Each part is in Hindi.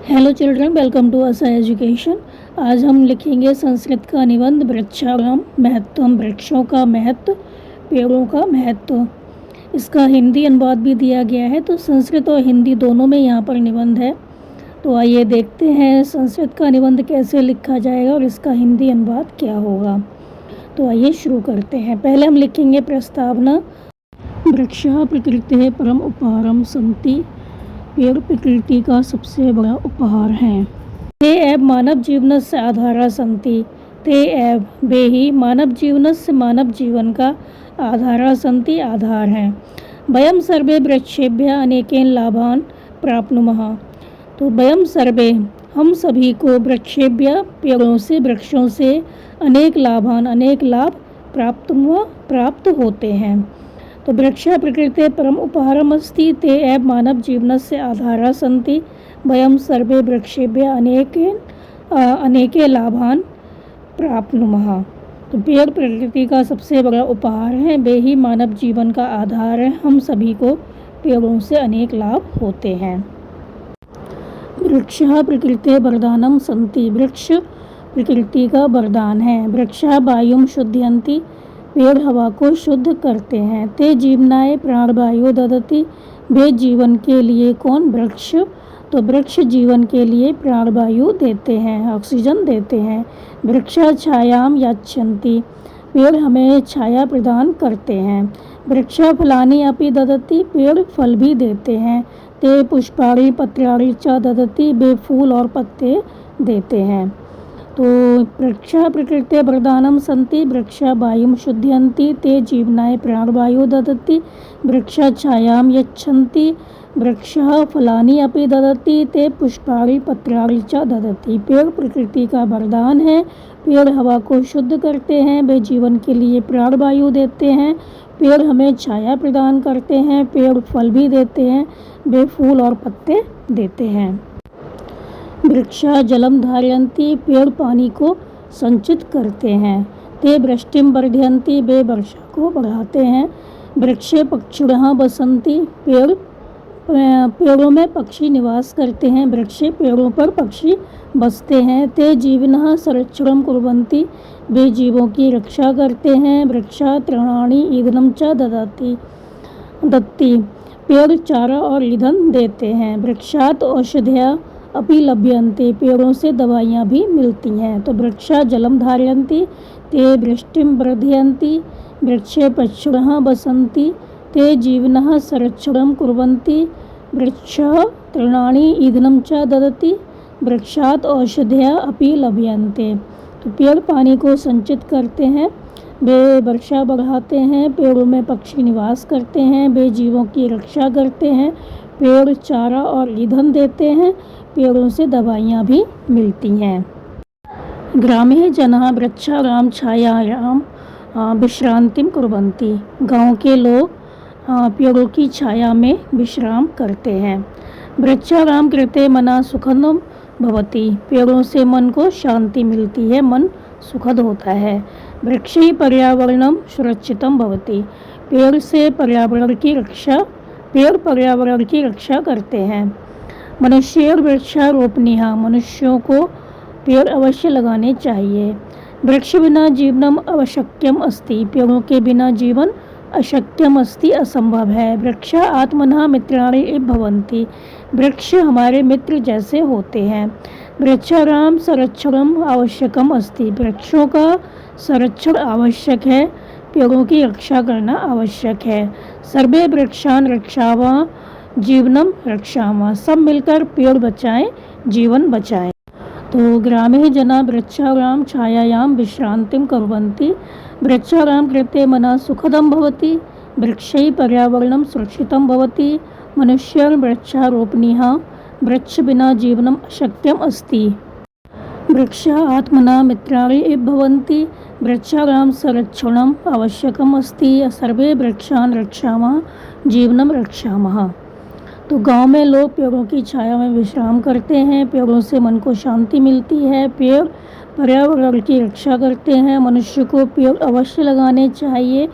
हेलो चिल्ड्रन, वेलकम टू असा एजुकेशन। आज हम लिखेंगे संस्कृत का निबंध वृक्षाराम महत्व, वृक्षों का महत्व, पेड़ों का महत्व। इसका हिंदी अनुवाद भी दिया गया है, तो संस्कृत और हिंदी दोनों में यहाँ पर निबंध है। तो आइए देखते हैं संस्कृत का निबंध कैसे लिखा जाएगा और इसका हिंदी अनुवाद क्या होगा। तो आइए शुरू करते हैं। पहले हम लिखेंगे प्रस्तावना। वृक्षः प्रकृतेः परम उपहारं सन्ति। पेड़ प्रकृति का सबसे बड़ा उपहार हैं। ते एव मानव जीवनस्य आधारा सन्ति। ते एव वे ही मानव जीवनस्य मानव जीवन का आधारा सन्ति आधार हैं। वयं सर्वे वृक्षेभ्यः अनेकेन लाभान् प्राप्नुमः। तो वयं सर्वे हम सभी को वृक्षेभ्यः पेड़ों से वृक्षों से अनेक लाभान अनेक लाभ प्राप्त होते हैं। तो वृक्षः प्रकृतेः परम उपहारम् अस्ति। ते एव मानव जीवनस्य आधारा सन्ति। वयं सर्वे वृक्षेभ्यः अनेके लाभान् प्राप्नुमः। तो पेड़ प्रकृति का सबसे बड़ा उपहार है, वे ही मानव जीवन का आधार है। हम सभी को पेड़ों से अनेक लाभ होते हैं। वृक्षः प्रकृतेः वरदानं सन्ति। वृक्ष प्रकृति का वरदान है। वृक्षः वायुं शुद्धयन्ति। पेड़ हवा को शुद्ध करते हैं। ते जीवनाय प्राणवायु ददति। वे जीवन के लिए कौन? वृक्ष। तो वृक्ष जीवन के लिए प्राणवायु देते हैं, ऑक्सीजन देते हैं। वृक्षा छायां यच्छन्ति। पेड़ हमें छाया प्रदान करते हैं। वृक्षा फलानि अपि ददति। पेड़ फल भी देते हैं। ते पुष्पाणि पत्राणि च ददति। वे फूल और पत्ते देते हैं। तो वृक्षा प्रकृतेः वरदानं सन्ति। वृक्षा वायुं शुद्धयन्ति। ते जीवनाय प्राणवायु ददति। वृक्षा छायां यच्छन्ति। वृक्षः फलानि अपि ददति। ते पुष्पाणि पत्राणि च ददति। पेड़ प्रकृति का वरदान है। पेड़ हवा को शुद्ध करते हैं। वे जीवन के लिए प्राणवायु देते हैं। पेड़ हमें छाया प्रदान करते हैं। पेड़ फल भी देते हैं। वे फूल और पत्ते देते हैं। वृक्षा जलम धारयन्ति। पेड़ पानी को संचित करते हैं। ते वृष्टिम वर्धयन्ति। वे वर्षा को बढ़ाते हैं। वृक्षे पक्षिणः वसन्ति। पेड़ों में पक्षी निवास करते हैं। वृक्षे पेड़ों पर पक्षी बसते हैं। ते जीविनः संरक्षणं कुर्वन्ति। वे जीवों की रक्षा करते हैं। वृक्षा तृणानि ईंधनं च दत्ति। पेड़ चारा और ईंधन देते हैं। वृक्षात् औषधयः अपि लभ्यन्ते। पेड़ों से दवाइयाँ भी मिलती हैं। तो वृक्षा जलम धारयन्ति। ते वृष्टिम वर्धयन्ति। वृक्षे पक्षिणः वसन्ति। ते जीविनः संरक्षणं कुर्वन्ति। वृक्षः तृणानि ईंधनं च ददति। वृक्षात् औषधयः अपि लभ्यन्ते। तो पेड़ पानी को संचित करते हैं। वे वर्षा बढ़ाते हैं। पेड़ों में पक्षी निवास करते हैं। वे जीवों की रक्षा करते हैं। पेड़ चारा और ईंधन देते हैं। पेड़ों से दवाइयाँ भी मिलती हैं। ग्रामे जनाः वृक्षाराम छायायां विश्रांतिं कुर्वन्ति। गाँव के लोग पेड़ों की छाया में विश्राम करते हैं। वृक्षाराम कृते मना सुखदं भवति। पेड़ों से मन को शांति मिलती है, मन सुखद होता है। वृक्षैः पर्यावरणं सुरक्षितं भवति। पेड़ पर्यावरण की रक्षा करते हैं। मनुष्येर वृक्षारोपणीः। मनुष्यों को पेड़ अवश्य लगाने चाहिए। वृक्ष बिना जीवनम अशक्यम अस्ति। पेड़ों के बिना जीवन अशक्यम अस्ति, असंभव है। वृक्षा आत्मनः मित्राणि इव भवन्ति। वृक्ष हमारे मित्र जैसे होते हैं। वृक्षाणां संरक्षणम् आवश्यकम् अस्ति। वृक्षों का संरक्षण आवश्यक है। पेड़ों की रक्षा करना आवश्यक है। सर्वे वृक्षान् रक्षामः जीवनम रक्षामः। सब मिलकर पेड़ बचाएं, जीवन बचाएं। तो ग्रामे जनाः वृक्षाराम छायायां विश्रांतिं कुर्वन्ति। वृक्षाराम कृते मनः सुखदं भवति। वृक्षैः पर्यावरणं सुरक्षितं भवति। मनुष्यः वृक्षारोपणीः। वृक्ष बिना जीवनम् अशक्यम् अस्ति। वृक्षाः आत्मनः मित्राणि इव भवन्ति। वृक्षाणां संरक्षणम् आवश्यकम् अस्ति। सर्वे वृक्षान् रक्षामः जीवनं रक्षामः। तो गांव में लोग पेड़ों की छाया में विश्राम करते हैं। पेड़ों से मन को शांति मिलती है। पेड़ पर्यावरण की रक्षा करते हैं। मनुष्य को पेड़ अवश्य लगाने चाहिए।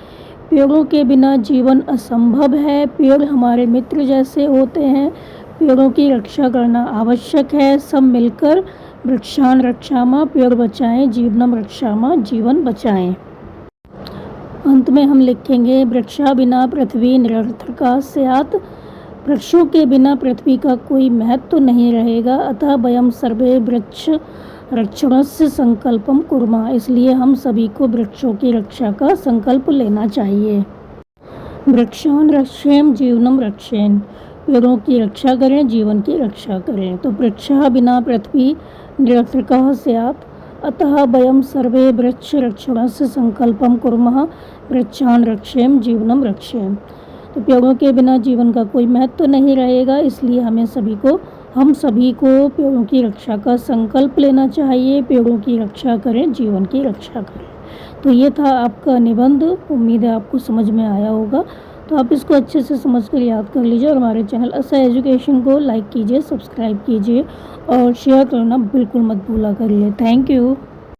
पेड़ों के बिना जीवन असंभव है। पेड़ हमारे मित्र जैसे होते हैं। पेड़ों की रक्षा करना आवश्यक है। सब मिलकर वृक्षान रक्षामा, पेड़ बचाएं जीवनम रक्षामा, जीवन बचाएं। अंत में हम लिखेंगे वृक्षा बिना पृथ्वी निरर्थका स्यात्, वृक्षों के बिना पृथ्वी का कोई महत्व नहीं रहेगा। अतः वयम सर्वे वृक्ष रक्षणस्य संकल्पम कुर्मः, इसलिए हम सभी को वृक्षों की रक्षा का संकल्प लेना चाहिए। वृक्षान रक्षेम जीवनम रक्षेन, पेड़ों की रक्षा करें जीवन की रक्षा करें। तो वृक्षः बिना पृथ्वी निरर्थकः स्यात्, अतः वयम सर्वे वृक्ष रक्षणस्य संकल्पम कुर्मः, वृक्षान रक्षेम जीवनम रक्षेम। तो पेड़ों के बिना जीवन का कोई महत्व नहीं रहेगा, इसलिए हम सभी को पेड़ों की रक्षा का संकल्प लेना चाहिए। पेड़ों की रक्षा करें जीवन की रक्षा करें। तो ये था आपका निबंध। उम्मीद है आपको समझ में आया होगा। तो आप इसको अच्छे से समझ कर याद कर लीजिए और हमारे चैनल असा एजुकेशन को लाइक कीजिए, सब्सक्राइब कीजिए और शेयर करना बिल्कुल मत भूला करिए। Thank you.